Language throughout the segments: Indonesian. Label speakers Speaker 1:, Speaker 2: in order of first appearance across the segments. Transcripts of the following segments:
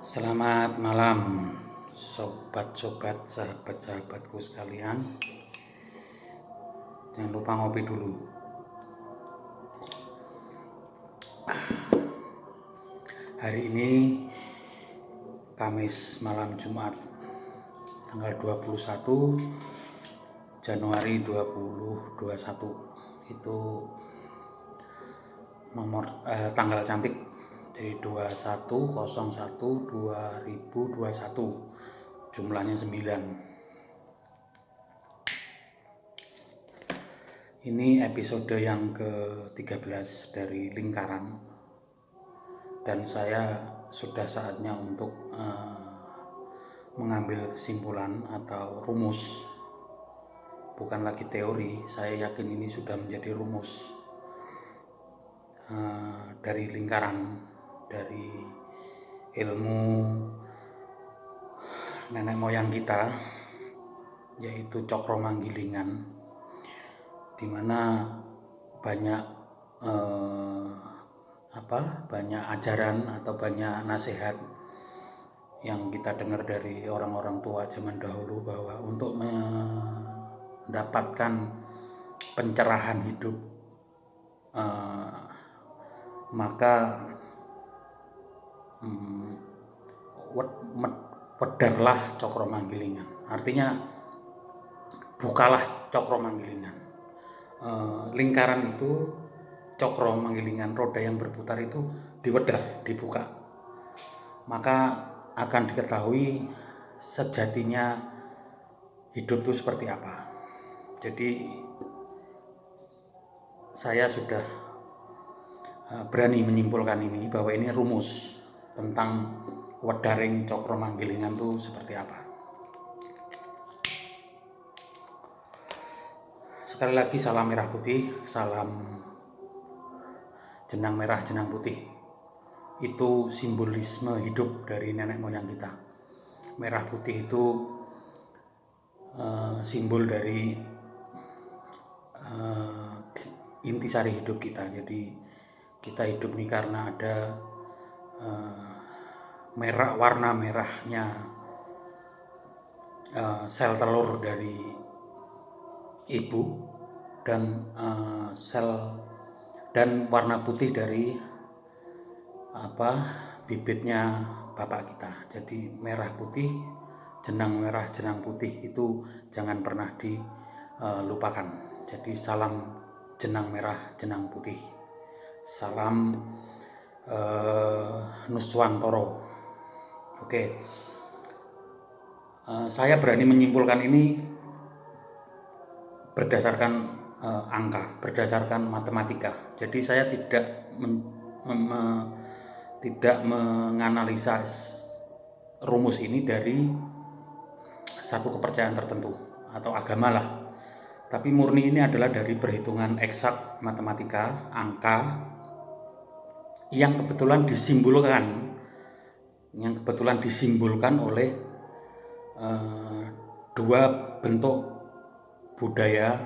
Speaker 1: Selamat malam, sobat-sobat, sahabat-sahabatku sekalian. Jangan lupa ngopi dulu. Hari ini Kamis malam Jumat, tanggal 21 Januari 2021. Itu tanggal cantik. Jadi 21/01/2021. Jumlahnya 9. Ini episode yang ke-13 dari Lingkaran. Dan saya sudah saatnya untuk mengambil kesimpulan atau rumus. Bukan lagi teori, saya yakin ini sudah menjadi rumus dari lingkaran, dari ilmu nenek moyang kita, yaitu cokro manggilingan, di mana banyak banyak ajaran atau banyak nasihat yang kita dengar dari orang-orang tua zaman dahulu, bahwa untuk mendapatkan pencerahan hidup maka wedarlah cokro manggilingan. Artinya bukalah cokro manggilingan. Lingkaran itu, cokro manggilingan, roda yang berputar itu diwedar, dibuka, maka akan diketahui sejatinya hidup itu seperti apa. Jadi saya sudah berani menyimpulkan ini, bahwa ini rumus tentang wedaring cokro manggilingan itu seperti apa. Sekali lagi, salam merah putih, salam jenang merah jenang putih. Itu simbolisme hidup dari nenek moyang kita. Merah putih itu simbol dari intisari hidup kita. Jadi kita hidup ini karena ada warna merahnya sel telur dari ibu, dan dan warna putih dari bibitnya bapak kita. Jadi merah putih, jenang merah jenang putih, itu jangan pernah dilupakan. Jadi salam jenang merah jenang putih, salam Nuswantoro. Oke. Saya berani menyimpulkan ini berdasarkan angka, berdasarkan matematika. Jadi saya tidak menganalisa rumus ini dari satu kepercayaan tertentu atau agama lah, tapi murni ini adalah dari perhitungan eksak matematika, angka yang kebetulan disimbolkan oleh dua bentuk budaya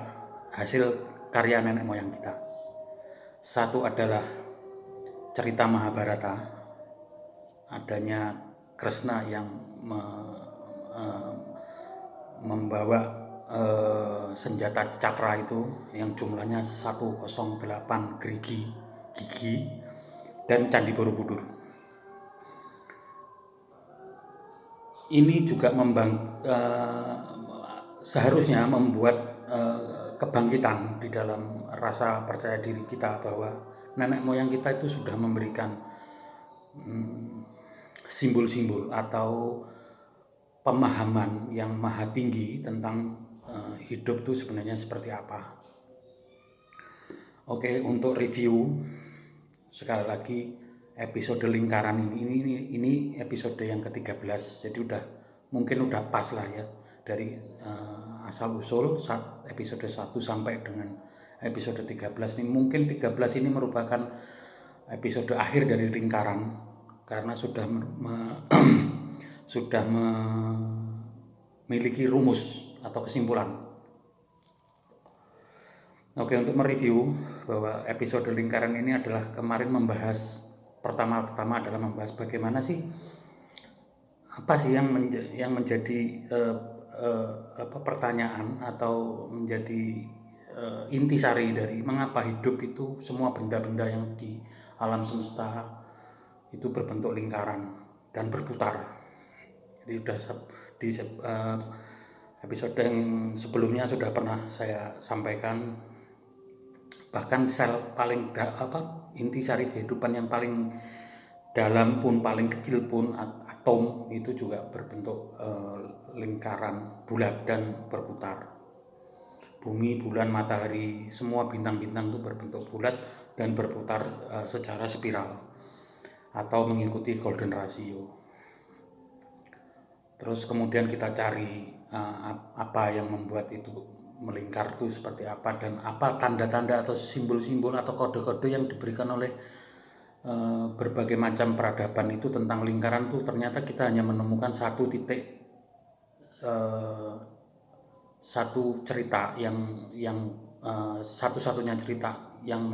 Speaker 1: hasil karya nenek moyang kita. Satu adalah cerita Mahabharata, adanya Kresna yang membawa senjata cakra itu yang jumlahnya 108 gigi, dan Candi Borobudur. Ini juga seharusnya membuat kebangkitan di dalam rasa percaya diri kita, bahwa nenek moyang kita itu sudah memberikan simbol-simbol atau pemahaman yang maha tinggi tentang hidup itu sebenarnya seperti apa. Oke, untuk review sekali lagi, episode lingkaran ini episode yang ke-13. Jadi mungkin udah pas lah ya, dari asal usul episode 1 sampai dengan episode 13 ini. Mungkin 13 ini merupakan episode akhir dari lingkaran, karena sudah memiliki rumus atau kesimpulan. Oke, untuk mereview bahwa episode lingkaran ini adalah kemarin pertama adalah membahas bagaimana sih apa sih yang menjadi pertanyaan atau menjadi intisari dari mengapa hidup itu, semua benda-benda yang di alam semesta itu berbentuk lingkaran dan berputar. Jadi di episode yang sebelumnya sudah pernah saya sampaikan, bahkan sel paling intisari kehidupan yang paling dalam pun, paling kecil pun, atom itu juga berbentuk lingkaran bulat dan berputar. Bumi, bulan, matahari, semua bintang-bintang itu berbentuk bulat dan berputar secara spiral atau mengikuti golden ratio. Terus kemudian kita cari apa yang membuat itu melingkar itu seperti apa, dan apa tanda-tanda atau simbol-simbol atau kode-kode yang diberikan oleh berbagai macam peradaban itu tentang lingkaran itu. Ternyata kita hanya menemukan satu titik, satu cerita yang satu-satunya cerita yang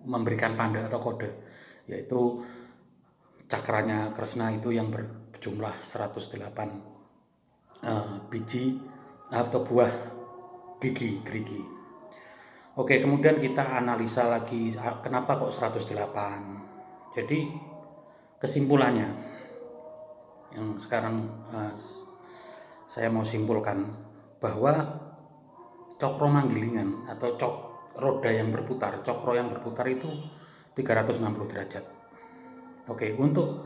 Speaker 1: memberikan tanda atau kode, yaitu cakranya Kresna itu yang berjumlah 108 biji atau buah gerigi. Oke, kemudian kita analisa lagi kenapa kok 108. Jadi kesimpulannya yang sekarang saya mau simpulkan, bahwa cokro manggilingan atau roda yang berputar, cokro yang berputar itu 360 derajat. Oke, untuk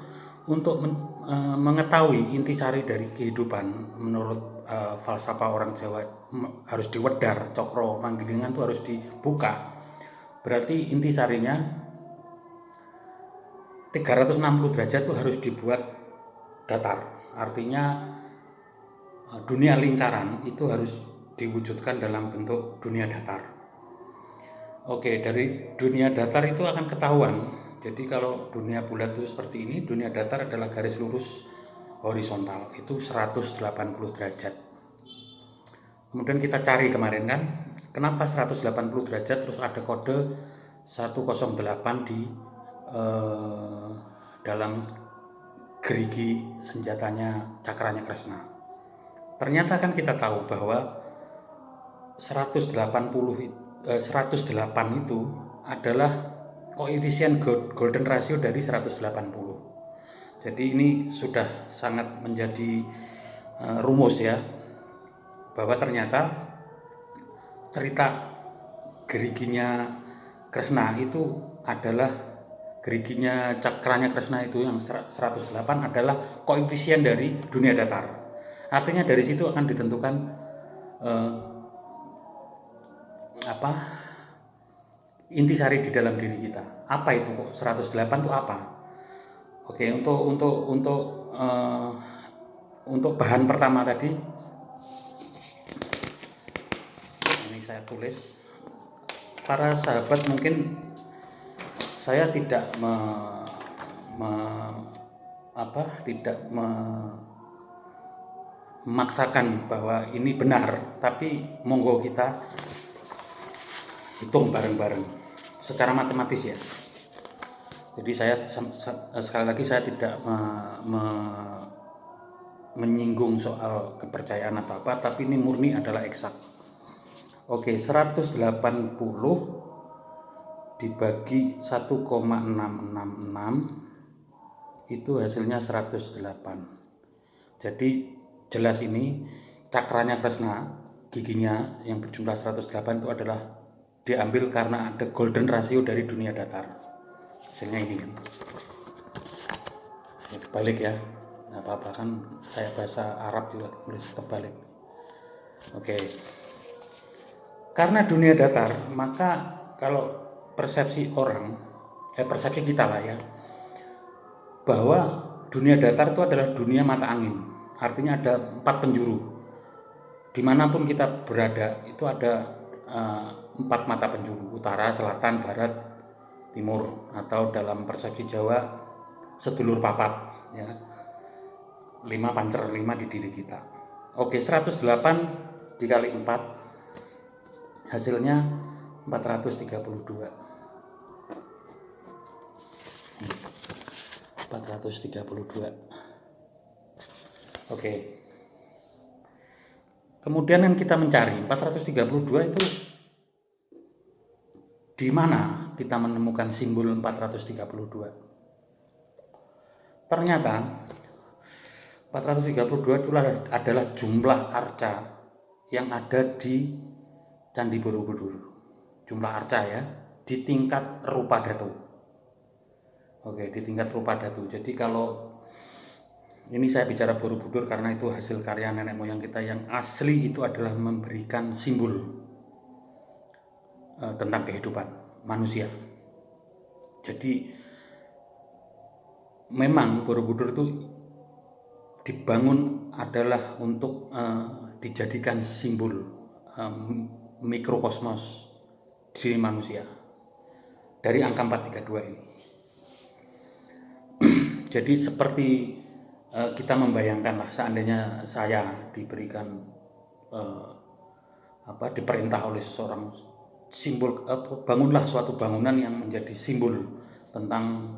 Speaker 1: mengetahui intisari dari kehidupan menurut falsafah orang Jawa, harus diwedar, cokro manggilingan itu harus dibuka. Berarti intisarinya 360 derajat itu harus dibuat datar. Artinya dunia lingkaran itu harus diwujudkan dalam bentuk dunia datar. Oke, dari dunia datar itu akan ketahuan. Jadi kalau dunia bulat itu seperti ini, dunia datar adalah garis lurus horizontal, itu 180 derajat. Kemudian kita cari kemarin kan, kenapa 180 derajat, terus ada kode 108 di dalam gerigi senjatanya cakranya Kresna. Ternyata kan kita tahu bahwa 108 itu adalah koefisien golden ratio dari 180. Jadi ini sudah sangat menjadi rumus ya, bahwa ternyata cerita geriginya Kresna itu adalah, geriginya cakranya Kresna itu yang 108 adalah koefisien dari dunia datar. Artinya dari situ akan ditentukan intisari di dalam diri kita. Apa itu kok 108 itu apa? Oke, untuk bahan pertama tadi ini saya tulis. Para sahabat, mungkin saya tidak memaksakan bahwa ini benar, tapi monggo kita hitung bareng-bareng secara matematis ya. Jadi saya sekali lagi saya tidak menyinggung soal kepercayaan atau apa, tapi ini murni adalah eksak. Oke, 180 dibagi 1,666 itu hasilnya 108. Jadi jelas ini cakranya Kresna, giginya yang berjumlah 108 itu adalah diambil karena ada golden ratio dari dunia datar. Hasilnya ini kan. Ya, kebalik ya. Nggak apa-apa kan, saya bahasa Arab juga tulis kebalik. Oke. Karena dunia datar, maka kalau persepsi orang, persepsi kita lah ya, bahwa dunia datar itu adalah dunia mata angin. Artinya ada 4 penjuru. Dimanapun kita berada itu ada 4 mata penjuru: utara, selatan, barat, timur, atau dalam persepsi Jawa sedulur papat ya. 5 pancer 5 di diri kita. Oke, 108 dikali 4 hasilnya 432. 432. Oke. Kemudian yang kita mencari 432 itu di mana kita menemukan simbol 432? Ternyata 432 itu adalah jumlah arca yang ada di Candi Borobudur. Jumlah arca ya, di tingkat rupa datu. Oke, di tingkat rupa datu. Jadi kalau ini saya bicara Borobudur karena itu hasil karya nenek moyang kita yang asli, itu adalah memberikan simbol tentang kehidupan manusia. Jadi memang Borobudur itu dibangun adalah untuk dijadikan simbol mikrokosmos diri manusia dari angka 432 ini. Jadi seperti kita membayangkanlah seandainya saya diberikan diperintah oleh seseorang simbol, bangunlah suatu bangunan yang menjadi simbol tentang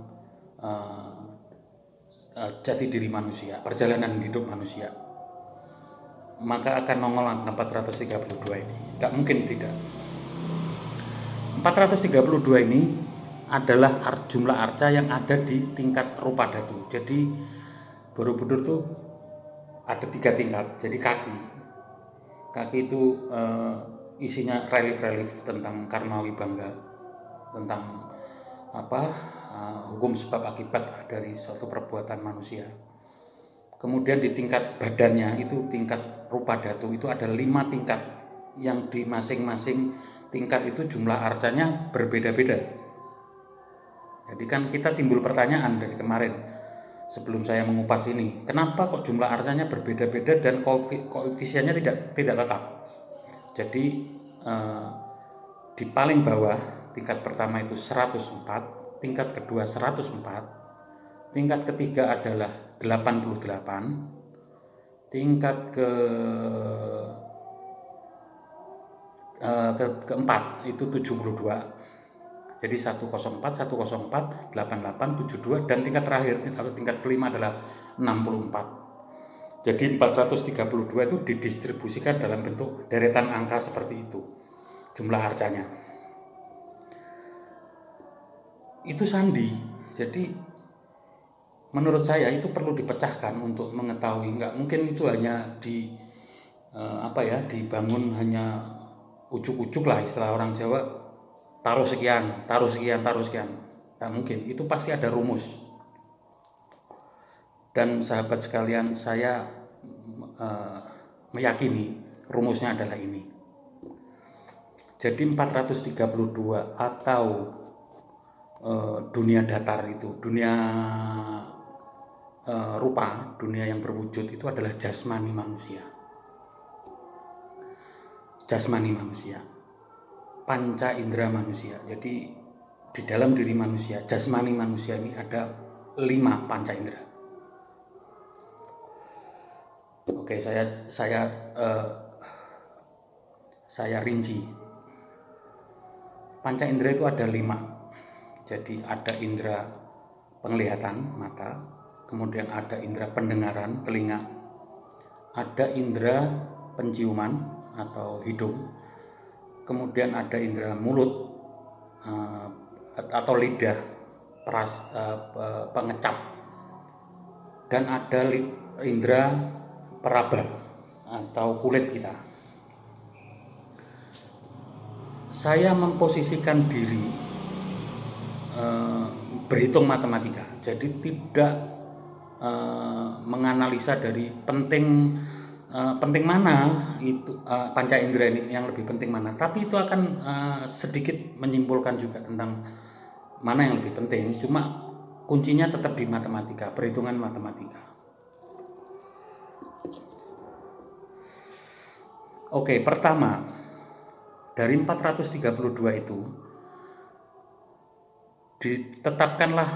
Speaker 1: jati diri manusia, perjalanan hidup manusia, maka akan nongol angka 432 ini. Tidak mungkin tidak. 432 ini adalah jumlah arca yang ada di tingkat rupa datu. Jadi Borobudur itu ada 3 tingkat. Jadi kaki itu isinya relief-relief tentang karma wibangga, tentang hukum sebab akibat dari suatu perbuatan manusia. Kemudian di tingkat badannya itu tingkat rupa datu, itu ada 5 tingkat yang di masing-masing tingkat itu jumlah arcanya berbeda-beda. Jadi kan kita timbul pertanyaan dari kemarin sebelum saya mengupas ini, kenapa kok jumlah arcanya berbeda-beda dan koefisiennya tidak tetap. Jadi di paling bawah tingkat pertama itu 104, tingkat kedua 104, tingkat ketiga adalah 88, tingkat keempat itu 72. Jadi 104, 104, 88, 72, dan tingkat terakhir atau tingkat kelima adalah 64. Jadi 432 itu didistribusikan dalam bentuk deretan angka seperti itu jumlah arcanya. Itu sandi. Jadi menurut saya itu perlu dipecahkan untuk mengetahui. Nggak mungkin itu hanya dibangun hanya ujuk-ujuk lah, istilah orang Jawa, taruh sekian. Nggak mungkin, itu pasti ada rumus. Dan sahabat sekalian, saya meyakini rumusnya adalah ini. Jadi 432 atau dunia datar itu, dunia rupa, dunia yang berwujud itu adalah jasmani manusia. Panca indera manusia. Jadi di dalam diri manusia, jasmani manusia ini ada 5 panca indera. Oke, saya rinci. Panca indera itu ada 5. Jadi ada indera penglihatan, mata, kemudian ada indera pendengaran, telinga, ada indera penciuman atau hidung, kemudian ada indera mulut atau lidah, pengecap, dan ada indera peraba atau kulit kita. Saya memposisikan diri berhitung matematika, jadi tidak menganalisa dari penting mana itu panca indera ini yang lebih penting mana, tapi itu akan sedikit menyimpulkan juga tentang mana yang lebih penting. Cuma kuncinya tetap di matematika, perhitungan matematika. Oke, pertama dari 432 itu ditetapkanlah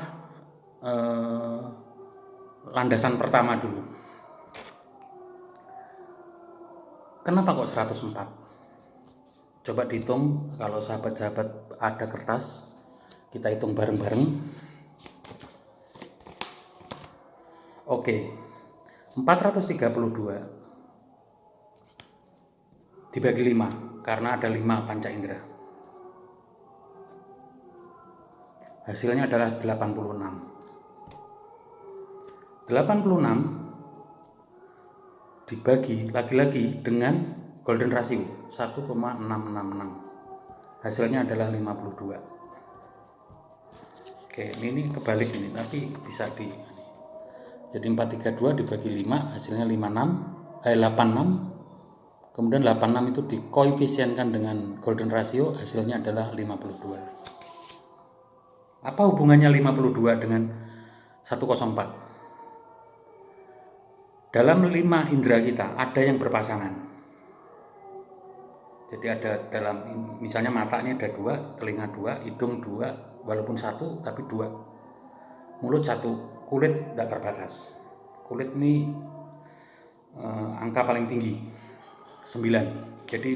Speaker 1: landasan pertama dulu. Kenapa kok 104? Coba dihitung, kalau sahabat-sahabat ada kertas, kita hitung bareng-bareng. Oke, 432 dibagi 5 karena ada 5 panca indera. Hasilnya adalah 86. 86 dibagi lagi-lagi dengan golden ratio 1,666. Hasilnya adalah 52. Oke, ini kebalik ini, tapi bisa di. Jadi 432 dibagi 5 hasilnya 86. Kemudian 86 itu dikoefisienkan dengan golden ratio, hasilnya adalah 52. Apa hubungannya 52 dengan 104? Dalam 5 indera kita ada yang berpasangan. Jadi ada dalam, misalnya mata ini ada 2, telinga 2, hidung 2, walaupun 1 tapi 2. Mulut 1, kulit tidak terbatas. Kulit ini angka paling tinggi 9, jadi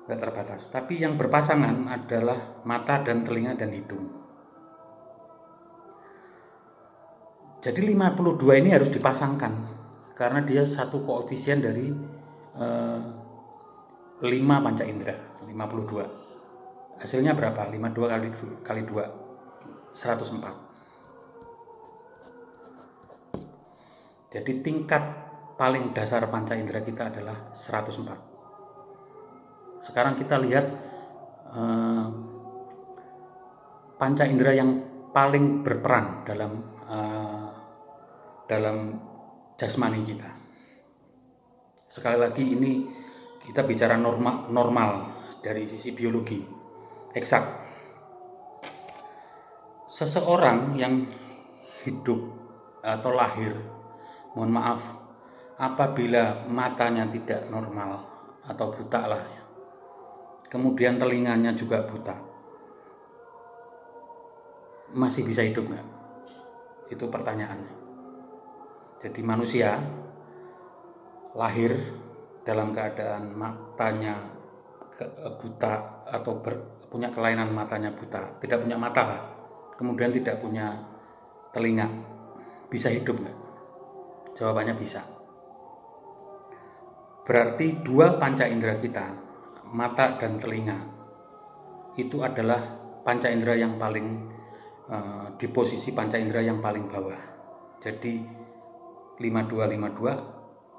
Speaker 1: tidak terbatas. Tapi yang berpasangan adalah mata dan telinga dan hidung. Jadi 52 ini harus dipasangkan karena dia satu koefisien dari 5 panca indera, 52. Hasilnya berapa? 52 kali 2, 104. Jadi tingkat paling dasar panca indera kita adalah 104. Sekarang kita lihat panca indera yang paling berperan dalam jasmani kita. Sekali lagi ini kita bicara normal dari sisi biologi eksak. Seseorang yang hidup atau lahir, mohon maaf, apabila matanya tidak normal atau buta lah ya, kemudian telinganya juga buta, masih bisa hidup nggak? Itu pertanyaannya. Jadi manusia lahir dalam keadaan matanya buta atau punya kelainan matanya buta, tidak punya mata lah, kemudian tidak punya telinga, bisa hidup nggak? Jawabannya bisa. Berarti 2 panca indera kita, mata dan telinga, itu adalah panca indera yang paling di posisi panca indera yang paling bawah. Jadi 52,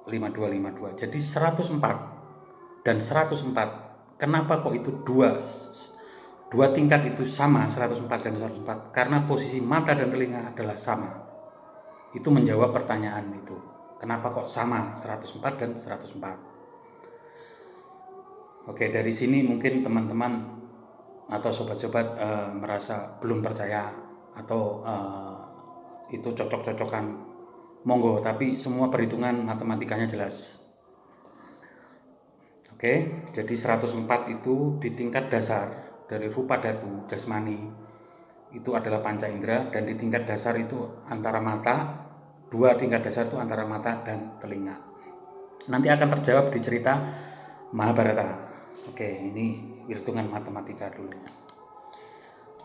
Speaker 1: 52. Jadi 104 dan 104. Kenapa kok itu dua tingkat itu sama, 104 dan 104? Karena posisi mata dan telinga adalah sama. Itu menjawab pertanyaan itu. Kenapa kok sama 104 dan 104? Oke, dari sini mungkin teman-teman atau sobat-sobat merasa belum percaya atau itu cocok-cocokan. Monggo, tapi semua perhitungan matematikanya jelas. Oke, jadi 104 itu di tingkat dasar dari rupa dhatu jasmani itu adalah panca indera, dan di tingkat dasar itu antara mata, 2 tingkat dasar itu antara mata dan telinga. Nanti akan terjawab di cerita Mahabharata. Oke, ini perhitungan matematika dulu.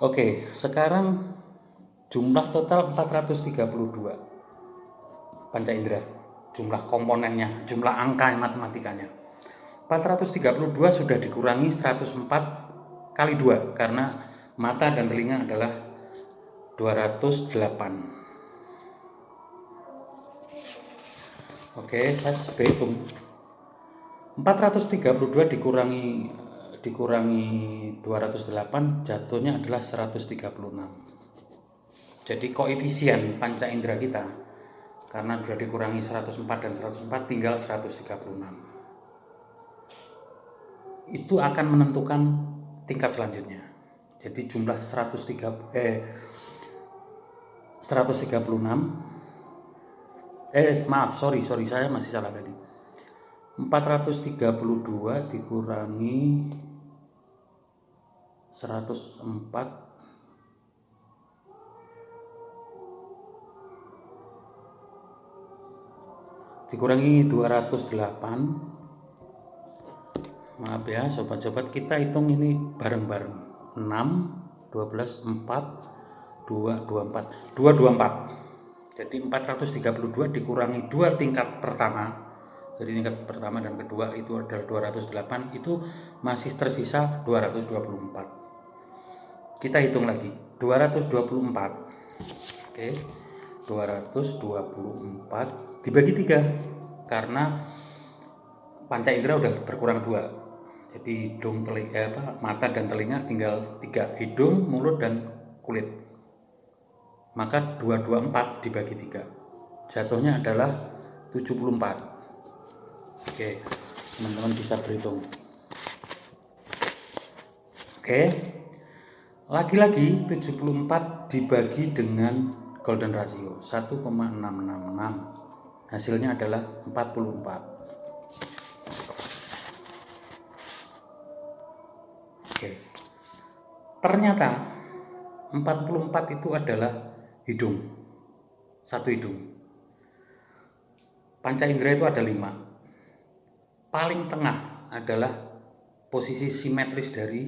Speaker 1: Oke, sekarang jumlah total 432 panca indera, jumlah komponennya, jumlah angka matematikanya. 432 sudah dikurangi 104 kali 2 karena mata dan telinga adalah 208. Oke, saya hitung. 432 dikurangi 208 jatuhnya adalah 136. Jadi koefisien panca indera kita karena sudah dikurangi 104 dan 104 tinggal 136. Itu akan menentukan tingkat selanjutnya. Jadi jumlah 136 saya masih salah tadi. 432 dikurangi 104 dikurangi 208. Maaf ya sobat-sobat, kita hitung ini bareng-bareng. 6, 12, 4, 2, 24. Jadi 432 dikurangi 2 tingkat pertama. Jadi tingkat pertama dan kedua itu adalah 208, itu masih tersisa 224. Kita hitung lagi. 224. Oke. 224 dibagi 3 karena panca indera udah berkurang 2. Jadi hidung, mata dan telinga tinggal 3, hidung, mulut dan kulit. Maka 224 dibagi 3. Jatuhnya adalah 74. Oke, teman-teman bisa berhitung. Oke. Lagi-lagi 74 dibagi dengan golden ratio 1,666. Hasilnya adalah 44. Oke. Ternyata 44 itu adalah hidung. Satu hidung. Panca indera itu ada 5. Paling tengah adalah posisi simetris dari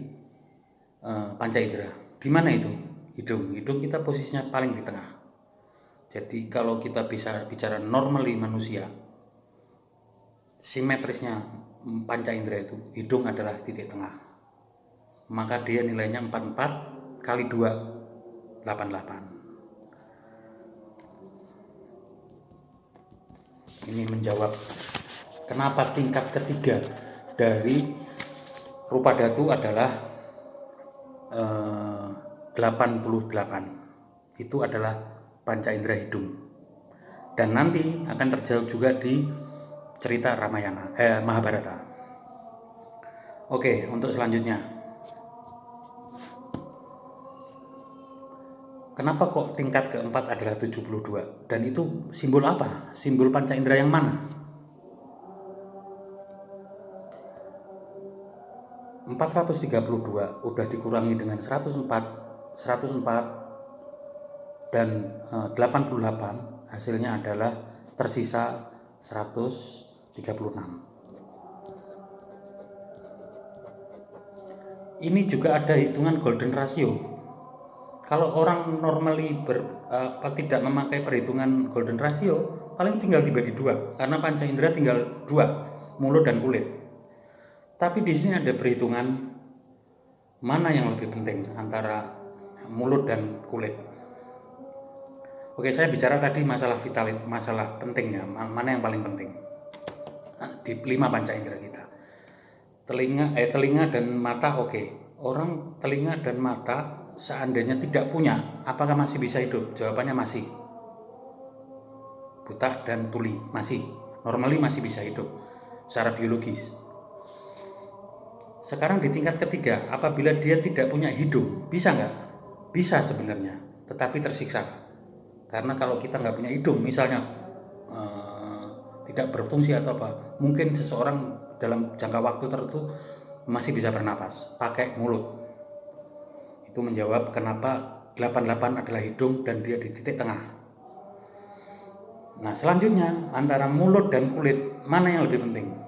Speaker 1: panca indera. Di mana itu? Hidung. Hidung kita posisinya paling di tengah. Jadi kalau kita bisa bicara normally manusia, simetrisnya panca indera itu hidung adalah titik tengah. Maka dia nilainya 44 kali 2 88. Ini menjawab kenapa tingkat ketiga dari rupa datu adalah 88. Itu adalah panca indera hidung. Dan nanti akan terjawab juga di cerita Ramayana, Mahabharata. Oke, untuk selanjutnya. Kenapa kok tingkat keempat adalah 72? Dan itu simbol apa? Simbol panca indera yang mana? 432 udah dikurangi dengan 104 dan 88, hasilnya adalah tersisa 136. Ini juga ada hitungan golden ratio. Kalau orang normally tidak memakai perhitungan golden ratio, paling tinggal dibagi 2 karena panca indera tinggal 2, mulut dan kulit. Tapi di sini ada perhitungan mana yang lebih penting antara mulut dan kulit. Oke, saya bicara tadi masalah masalah pentingnya, mana yang paling penting di 5 panca indera kita. Telinga dan mata, oke. Orang telinga dan mata seandainya tidak punya, apakah masih bisa hidup? Jawabannya masih. Buta dan tuli masih, normally masih bisa hidup secara biologis. Sekarang di tingkat ketiga, apabila dia tidak punya hidung, bisa nggak? Bisa sebenarnya, tetapi tersiksa. Karena kalau kita nggak punya hidung, misalnya tidak berfungsi atau apa, mungkin seseorang dalam jangka waktu tertentu masih bisa bernapas pakai mulut. Itu menjawab kenapa 88 adalah hidung dan dia di titik tengah. Nah, selanjutnya antara mulut dan kulit mana yang lebih penting?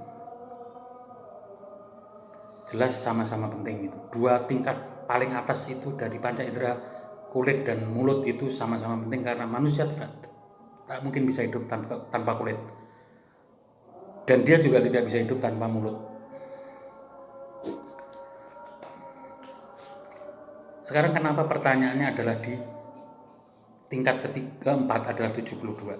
Speaker 1: Jelas sama-sama penting itu. 2 tingkat paling atas itu dari panca indera, kulit dan mulut itu sama-sama penting karena manusia tak mungkin bisa hidup tanpa kulit. Dan dia juga tidak bisa hidup tanpa mulut. Sekarang kenapa pertanyaannya adalah di tingkat keempat adalah 72.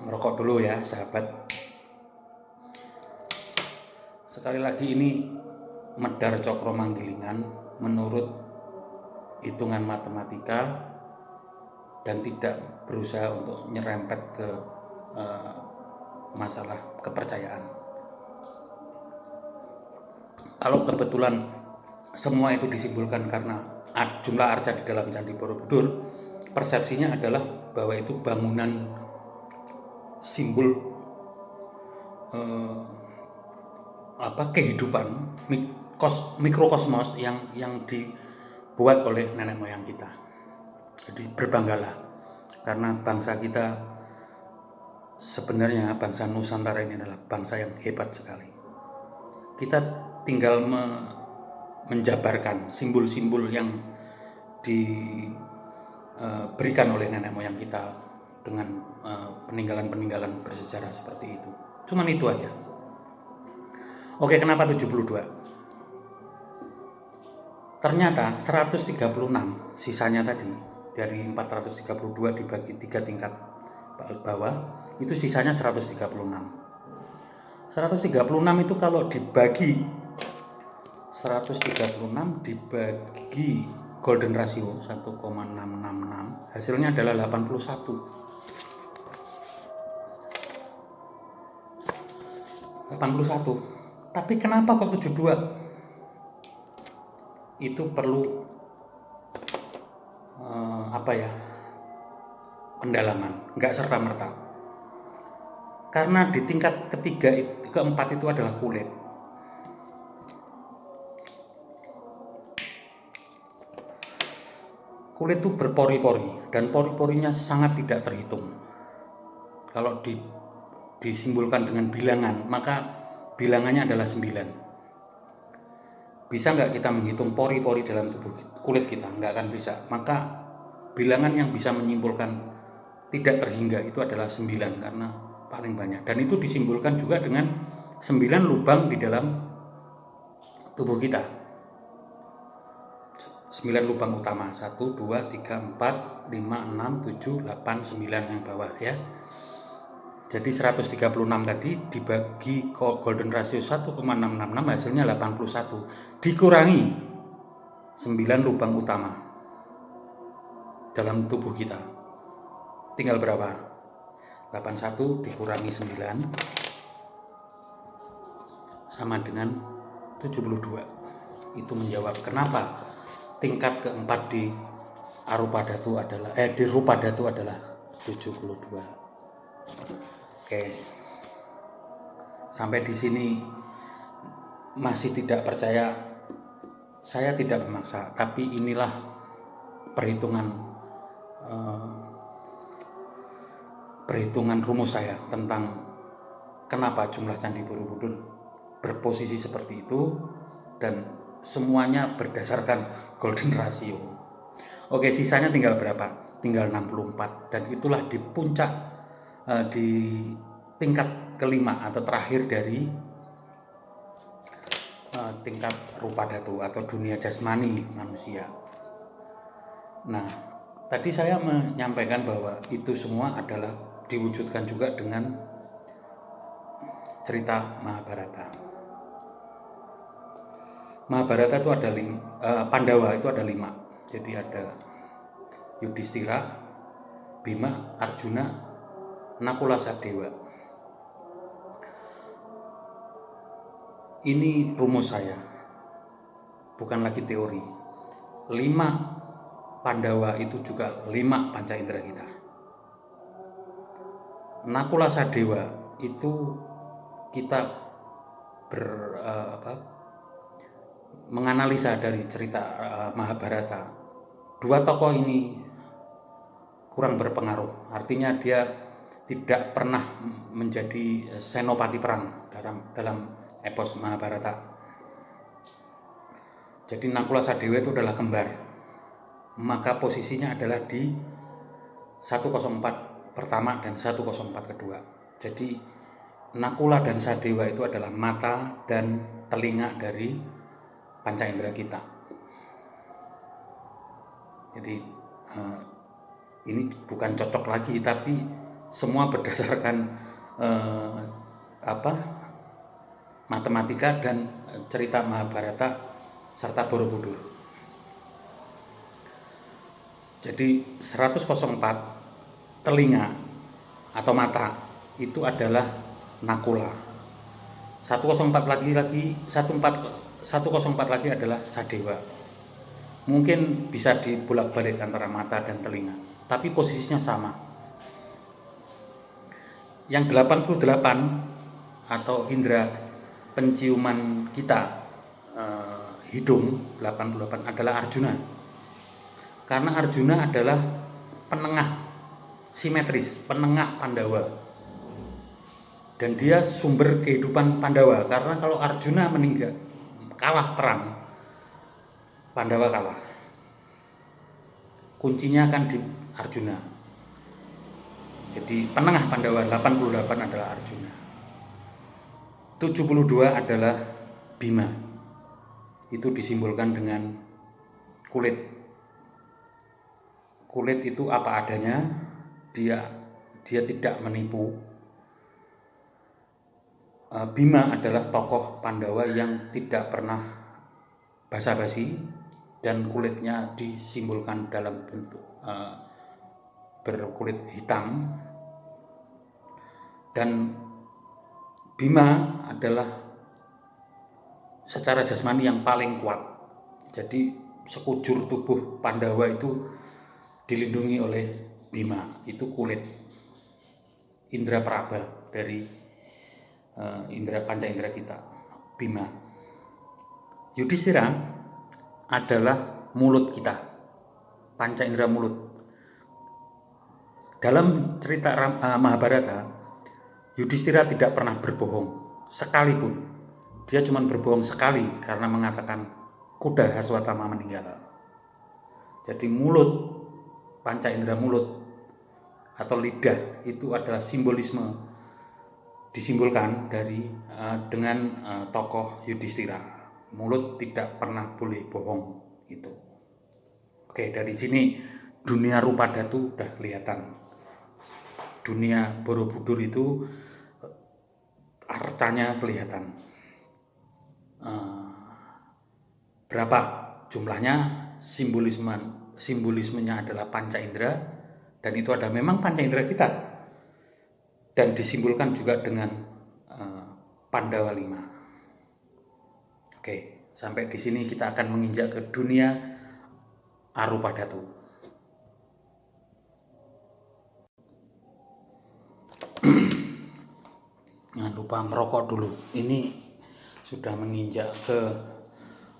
Speaker 1: Merokok dulu ya sahabat. Sekali lagi ini medar cokro manggilingan menurut hitungan matematika dan tidak berusaha untuk nyerempet ke masalah kepercayaan. Kalau kebetulan semua itu disimpulkan karena jumlah arca di dalam Candi Borobudur, persepsinya adalah bahwa itu bangunan simbol kehidupan mikrokosmos yang dibuat oleh nenek moyang kita. Jadi berbanggalah karena bangsa kita sebenarnya, bangsa Nusantara ini adalah bangsa yang hebat sekali. Kita tinggal menjabarkan simbol-simbol yang diberikan oleh nenek moyang kita dengan peninggalan-peninggalan bersejarah seperti itu. Cuman itu aja. Oke, kenapa 72? Ternyata 136 sisanya tadi dari 432 dibagi 3 tingkat bawah itu sisanya 136. 136 itu kalau dibagi 136 dibagi golden ratio 1,666 hasilnya adalah 81. 81. Tapi kenapa kok 72? Itu perlu pendalaman, nggak serta-merta. Karena di tingkat keempat itu adalah kulit. Kulit itu berpori-pori dan pori-porinya sangat tidak terhitung. Kalau disimbolkan dengan bilangan, maka bilangannya adalah 9. Bisa nggak kita menghitung pori-pori dalam tubuh kulit kita? Nggak akan bisa. Maka bilangan yang bisa menyimpulkan tidak terhingga itu adalah 9 karena paling banyak. Dan itu disimbolkan juga dengan 9 lubang di dalam tubuh kita. 9 lubang utama. 1, 2, 3, 4, 5, 6, 7, 8, 9 yang bawah ya. Jadi 136 tadi dibagi golden ratio 1,666 hasilnya 81. Dikurangi 9 lubang utama dalam tubuh kita. Tinggal berapa? 81 dikurangi 9 sama dengan 72. Itu menjawab kenapa tingkat keempat di Arupadatu adalah di Rupadatu adalah 72. Oke. Sampai di sini masih tidak percaya, saya tidak memaksa, tapi inilah perhitungan rumus saya tentang kenapa jumlah Candi Borobudur berposisi seperti itu dan semuanya berdasarkan golden ratio. Oke, sisanya tinggal berapa? Tinggal 64 dan itulah di puncak di tingkat kelima atau terakhir dari tingkat Rupadatu atau dunia jasmani manusia. Nah, tadi saya menyampaikan bahwa itu semua adalah diwujudkan juga dengan cerita Mahabharata. Mahabharata itu ada Pandawa itu ada 5. Jadi ada Yudhistira, Bima, Arjuna, Nakula, Sadewa. Ini rumus saya, bukan lagi teori. 5 Pandawa itu juga 5 panca indera kita. Nakula Sadewa itu kita menganalisa dari cerita Mahabharata. 2 tokoh ini kurang berpengaruh, artinya dia tidak pernah menjadi senopati perang dalam epos Mahabharata. Jadi Nakula Sadewa itu adalah kembar, maka posisinya adalah di 104 pertama dan 104 kedua. Jadi Nakula dan Sadewa itu adalah mata dan telinga dari panca indera kita. Jadi ini bukan cocok lagi, tapi semua berdasarkan matematika dan cerita Mahabharata serta Borobudur. Jadi 104 telinga atau mata itu adalah Nakula. 104 lagi adalah Sadewa. Mungkin bisa dibolak-balik antara mata dan telinga, tapi posisinya sama. Yang 88 atau indera penciuman kita, hidung 88 adalah Arjuna. Karena Arjuna adalah penengah simetris, penengah Pandawa. Dan dia sumber kehidupan Pandawa, karena kalau Arjuna meninggal, kalah perang, Pandawa kalah. kuncinya akan di Arjuna. Jadi penengah Pandawa 88 adalah Arjuna. 72 adalah Bima. Itu disimbolkan dengan kulit. Kulit itu apa adanya, dia tidak menipu. Bima adalah tokoh Pandawa yang tidak pernah basa-basi dan kulitnya disimbolkan dalam bentuk berkulit hitam. Dan Bima adalah secara jasmani yang paling kuat. Jadi sekujur tubuh Pandawa itu dilindungi oleh Bima, itu kulit indra praba dari panca indera kita, Bima. Yudhistira adalah mulut kita, panca indera mulut. Dalam cerita Mahabharata, Yudhistira tidak pernah berbohong sekalipun. Dia cuma berbohong sekali karena mengatakan kuda Haswatama meninggal. Jadi mulut, panca indera mulut atau lidah itu adalah disimbolkan dengan tokoh Yudhistira. Mulut tidak pernah boleh bohong itu. Oke, dari sini dunia rupa dhatu udah kelihatan. Dunia Borobudur itu arcanya kelihatan. Berapa jumlahnya, simbolismenya adalah panca indera, dan itu ada memang panca indera kita, dan disimbolkan juga dengan Pandawa 5. Oke, sampai di sini kita akan menginjak ke dunia arupa dhatu. Jangan lupa merokok dulu. Ini sudah menginjak ke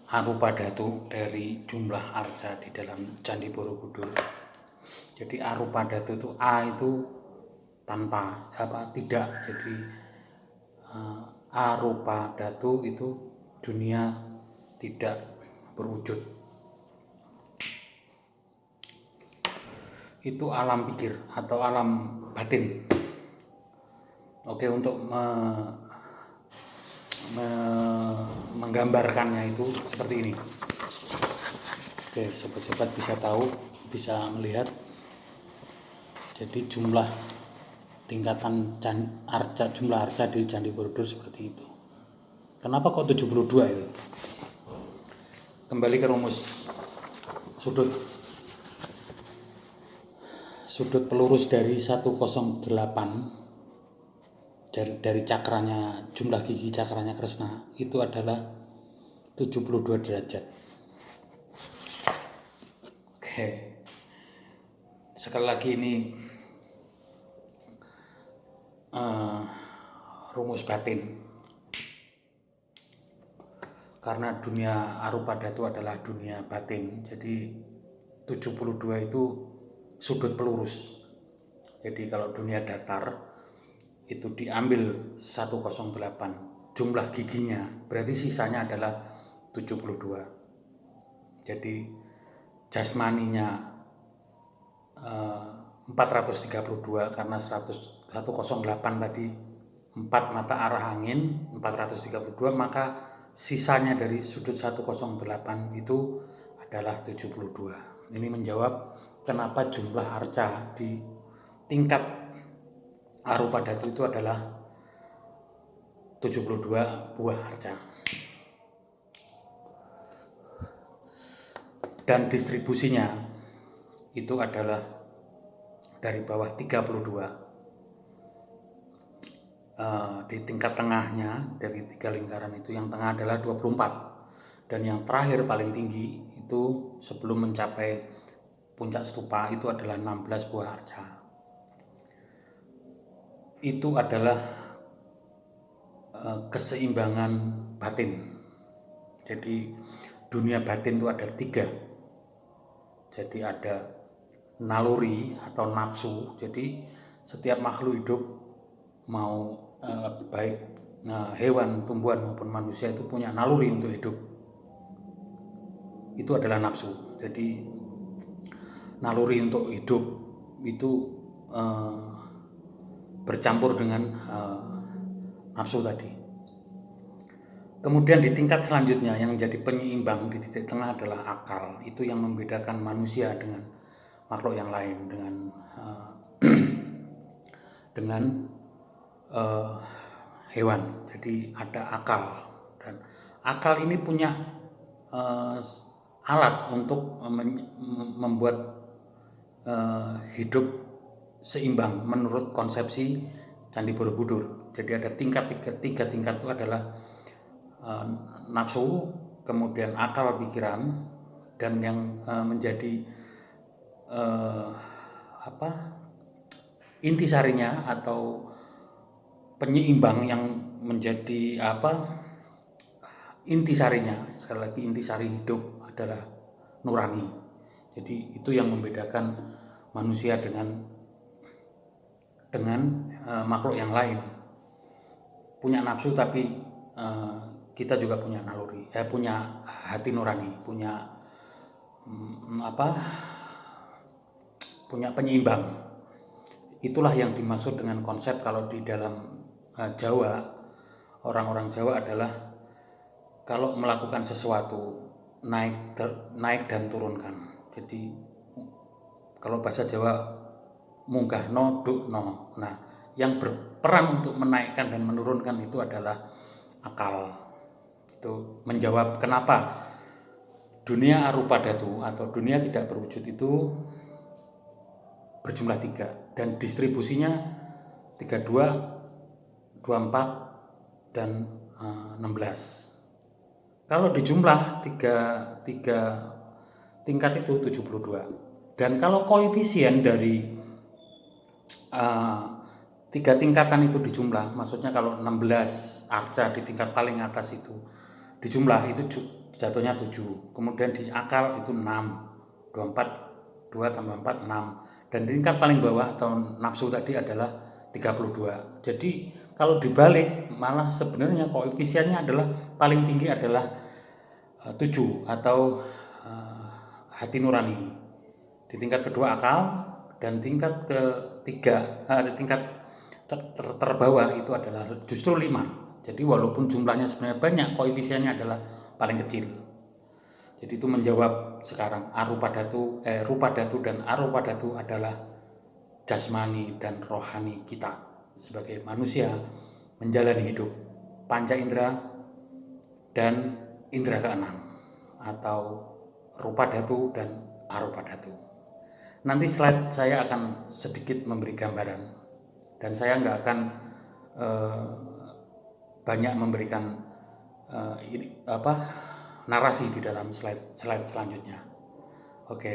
Speaker 1: arupa dhatu dari jumlah arca di dalam Candi Borobudur. Jadi arupa dhatu itu A itu tanpa tidak. Jadi arupa dhatu itu dunia tidak berwujud. Itu alam pikir atau alam batin. Oke, untuk menggambarkannya itu seperti ini. Oke, sobat-sobat bisa tahu, bisa melihat. Jadi jumlah tingkatan jumlah arca di Candi Borobudur seperti itu. Kenapa kok 72 itu? Kembali ke rumus sudut pelurus dari 108 dari cakranya, jumlah gigi cakranya Kresna itu adalah 72 derajat. Oke. Sekali lagi ini rumus batin. Karena dunia arupa dhatu adalah dunia batin, jadi 72 itu sudut pelurus. Jadi kalau dunia datar itu diambil 108 jumlah giginya, berarti sisanya adalah 72. Jadi jasmaninya 432 karena 108 tadi 4 mata arah angin 432, maka sisanya dari sudut 108 itu adalah 72. Ini menjawab kenapa jumlah arca di tingkat arupa dhatu itu adalah 72 buah arca. Dan distribusinya itu adalah dari bawah 32. Di tingkat tengahnya dari 3 lingkaran itu yang tengah adalah 24. Dan yang terakhir paling tinggi itu sebelum mencapai puncak stupa itu adalah 16 buah arca. Itu adalah keseimbangan batin. Jadi dunia batin itu ada 3. Jadi ada naluri atau nafsu. Jadi setiap makhluk hidup mau baik hewan, tumbuhan maupun manusia itu punya naluri untuk hidup. Itu adalah nafsu. Jadi naluri untuk hidup itu bercampur dengan nafsu tadi. Kemudian di tingkat selanjutnya yang menjadi penyeimbang di titik tengah adalah akal. Itu yang membedakan manusia dengan makhluk yang lain, dengan hewan. Jadi ada akal, dan akal ini punya alat untuk membuat hidup seimbang menurut konsepsi Candi Borobudur. Jadi ada tiga tingkat itu adalah nafsu, kemudian akal pikiran, dan yang menjadi intisarinya atau penyeimbang yang menjadi intisarinya, sekali lagi intisari hidup adalah nurani. Jadi itu yang membedakan manusia dengan makhluk yang lain. Punya nafsu tapi kita juga punya naluri, punya hati nurani, punya punya penyeimbang. Itulah yang dimaksud dengan konsep kalau di dalam Jawa, orang-orang Jawa adalah kalau melakukan sesuatu naik dan turunkan. Jadi kalau bahasa Jawa munggah no duk no. Nah, yang berperan untuk menaikkan dan menurunkan itu adalah akal. Itu menjawab kenapa dunia arupa datu atau dunia tidak berwujud itu berjumlah 3 dan distribusinya 32, 24 dan 16. Kalau dijumlah tiga tingkat itu 72. Dan kalau koefisien dari 3 tingkatan itu dijumlah, maksudnya kalau 16 arca di tingkat paling atas itu dijumlah, itu jatuhnya 7. Kemudian di akal itu 6, 24, 2 tambah 4, 6. Dan di tingkat paling bawah atau nafsu tadi adalah 32. Jadi kalau dibalik malah sebenarnya koefisiennya adalah paling tinggi adalah 7 atau hati nurani. Di tingkat kedua akal, dan tingkat ketiga tingkat terbawah itu adalah justru 5. Jadi walaupun jumlahnya sebenarnya banyak, koefisiennya adalah paling kecil. Jadi itu menjawab sekarang rupa datu dan arupa datu adalah jasmani dan rohani kita sebagai manusia menjalani hidup panca indera dan indera keenam atau rupa datu dan arupa datu. Nanti slide saya akan sedikit memberi gambaran, dan saya nggak akan banyak memberikan narasi di dalam slide selanjutnya. Oke.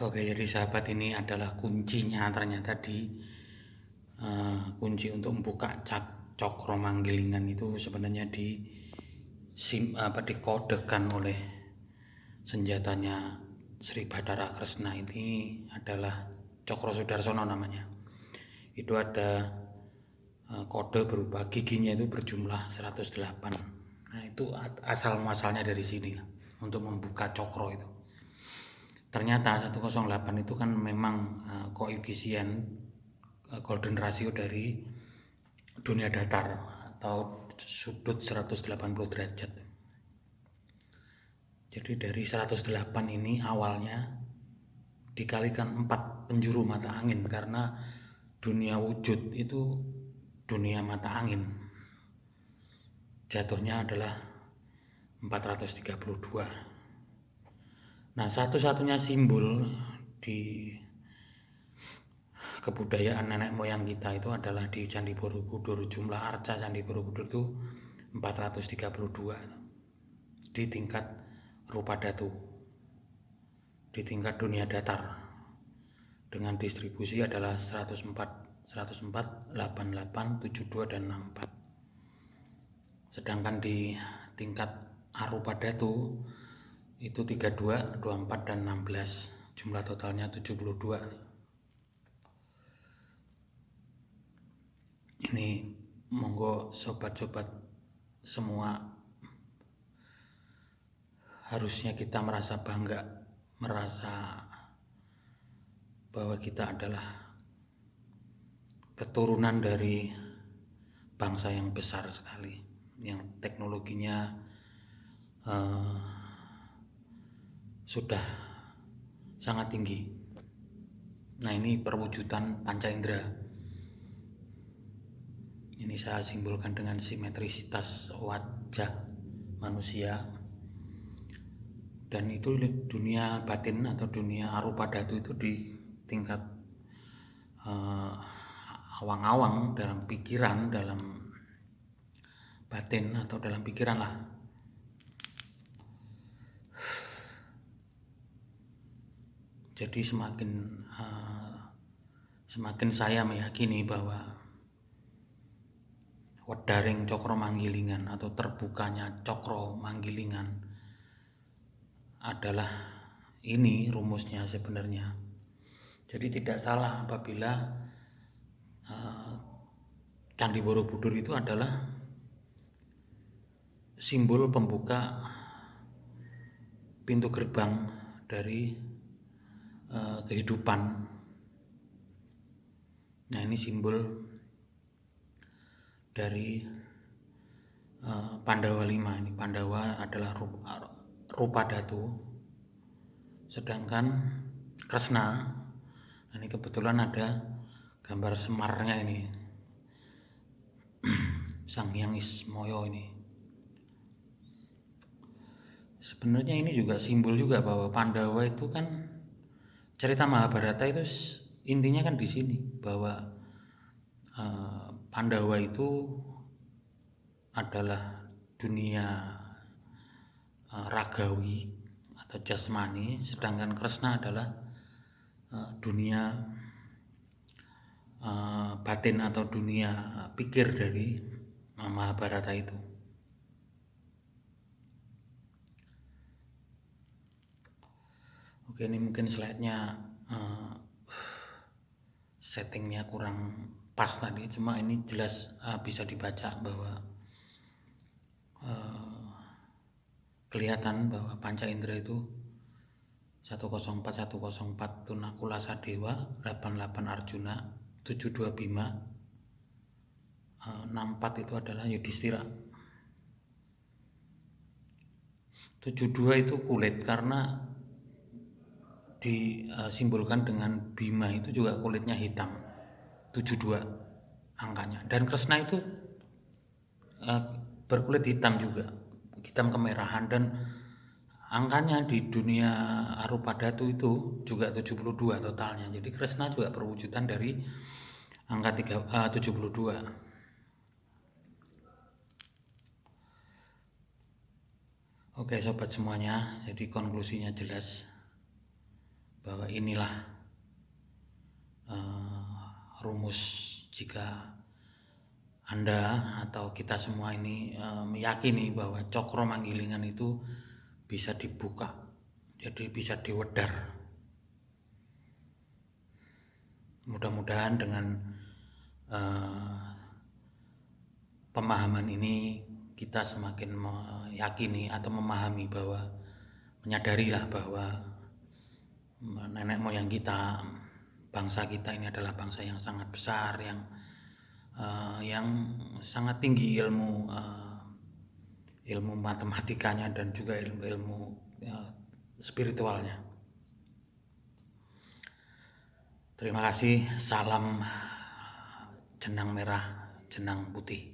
Speaker 1: Oke, jadi sahabat, ini adalah kuncinya ternyata kunci untuk membuka cokro manggilingan itu sebenarnya dikodekan oleh senjatanya Sri Bathara Kresna. Ini adalah Cokro Sudarsono namanya. Itu ada kode berupa giginya itu berjumlah 108. Nah, itu asal muasalnya dari sini untuk membuka cokro itu. Ternyata 108 itu kan memang koefisien golden ratio dari dunia datar atau sudut 180 derajat. Jadi dari 108 ini awalnya dikalikan 4 penjuru mata angin, karena dunia wujud itu dunia mata angin. Jatuhnya adalah 432. Nah, satu-satunya simbol di kebudayaan nenek moyang kita itu adalah di Candi Borobudur. Jumlah arca Candi Borobudur itu 432 di tingkat rupa datu, di tingkat dunia datar, dengan distribusi adalah 104, 88, 72 dan 64. Sedangkan di tingkat arupa datu itu 32, 24 dan 16. Jumlah totalnya 72. Ini monggo sobat-sobat semua harusnya kita merasa bangga, merasa bahwa kita adalah keturunan dari bangsa yang besar sekali, yang teknologinya sudah sangat tinggi. Nah, ini perwujudan panca indera. Ini saya simbolkan dengan simetrisitas wajah manusia. Dan itu dunia batin atau dunia arupa dhatu itu di tingkat awang-awang, dalam pikiran, dalam batin atau dalam pikiran lah. Jadi semakin saya meyakini bahwa wedaring cokro manggilingan atau terbukanya cokro manggilingan adalah ini rumusnya sebenarnya. Jadi tidak salah apabila Candi Borobudur itu adalah simbol pembuka pintu gerbang dari kehidupan. Nah, ini simbol dari Pandawa 5. Ini Pandawa adalah rupa dhatu, sedangkan Kresna, ini kebetulan ada gambar Semarnya ini, Sang Hyang Ismoyo ini. Sebenarnya ini juga simbol juga bahwa Pandawa itu kan cerita Mahabharata itu intinya kan di sini bahwa Pandawa itu adalah dunia ragawi atau jasmani, sedangkan Kresna adalah dunia batin atau dunia pikir dari Mahabharata itu. Oke, ini mungkin slide-nya settingnya kurang pas tadi, cuma ini jelas bisa dibaca bahwa kelihatan bahwa panca indera itu 104 104 itu Nakula Sadewa, 88 Arjuna, 72 Bima, 64 itu adalah Yudhistira. 72 itu kulit karena disimbolkan dengan Bima itu juga kulitnya hitam, 72 angkanya. Dan Kresna itu berkulit hitam juga, hitam kemerahan, dan angkanya di dunia arupa dhatu itu juga 72 totalnya. Jadi Kresna juga perwujudan dari angka 72. Oke sobat semuanya, jadi konklusinya jelas bahwa inilah rumus jika Anda atau kita semua ini meyakini bahwa cokro manggilingan itu bisa dibuka, jadi bisa diwedar. Mudah-mudahan dengan pemahaman ini kita semakin meyakini atau memahami bahwa, menyadarilah bahwa nenek moyang kita, bangsa kita ini adalah bangsa yang sangat besar, yang sangat tinggi ilmu matematikanya dan juga ilmu spiritualnya. Terima kasih. Salam jenang merah, jenang putih.